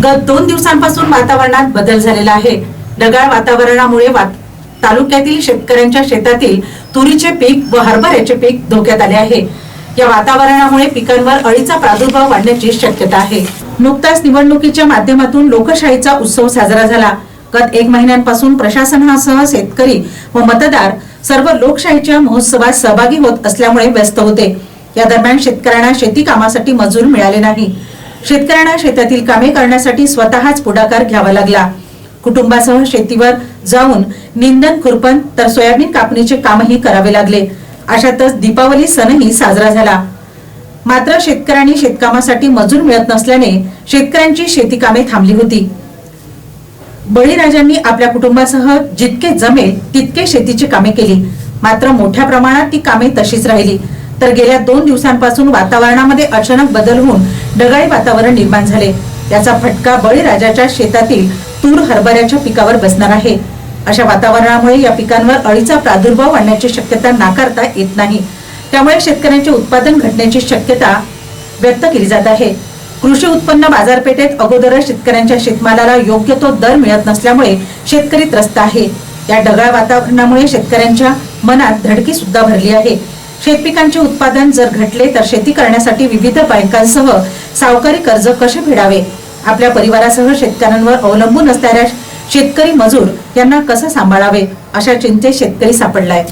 गत 2 दिवसांपासून वातावरणात बदल झालेला आहे। ढगाळ वातावरणामुळे तालुक्यातील शेतकऱ्यांच्या शेतातील तुरीचे पीक व हरभऱ्याचे पीक धोक्यात आले आहे। या वातावरणामुळे पिकांवर अळीचा प्रादुर्भाव वाढण्याची शक्यता आहे। नुकताच निवडणुकीच्या माध्यमातून लोकशाहीचा उत्सव साजरा झाला। गत 1 महिन्यांपासून प्रशासनासह शेतकरी व मतदार सर्व लोकशाहीच्या महोत्सवात सहभागी होत असल्यामुळे व्यस्त होते। या दरम्यान शेतकऱ्यांना शेती कामासाठी मजूर मिळाले नाही। शेतकऱ्यांना शेतातील कामे करण्यासाठी स्वतःच पुढाकार घ्यावा लागला। कुटुंबासह शेतीवर जाऊन निंदन खुरपण तर सोयाबीन कापणीचे कामही करावे लागले। अशातच दीपावली सणही साजरा झाला। मात्र शेतकऱ्यांनी शेतकामासाठी मजूर मिळत नसल्याने शेतकऱ्यांची शेती कामे थांबली होती। बळीराजांनी आपल्या कुटुंबासह जितके जमेल तितके शेतीची कामे केली। मात्र मोठ्या प्रमाणात ती कामे तशीच राहिली। तर गेल्या 2 दिवसांपासून वातावरणामध्ये अचानक बदल होऊन ढगाळी वातावरण निर्माण झाले। याचा फटका बळीराजाच्या शेतातील तूर हरभऱ्याच्या पिकावर बसणार आहे। अशा वातावरणामुळे या पिकांवर अळीचा प्रादुर्भाव वाढण्याची शक्यता नाकारता येत नाही। त्यामुळे शेतकऱ्यांचे उत्पादन घटण्याची शक्यता व्यक्त केली जात आहे। कृषी उत्पन्न बाजारपेठेत अगोदरच शेतकऱ्यांच्या शेतमालाला योग्य तो दर मिळत नसल्यामुळे शेतकरी त्रस्त आहे। या ढगाळ वातावरणामुळे शेतकऱ्यांच्या मनात धडकी सुद्धा भरली आहे। शेतपिकांचे उत्पादन जर घटले तर शेती करण्यासाठी विविध बँकांसह सावकारी कर्ज कसे फेडावे, आपल्या परिवारासह शेतकऱ्यांवर अवलंबून असणाऱ्या शेतकरी मजूर यांना कसं सांभाळावे, अशा चिंतेत शेतकरी सापडलाय।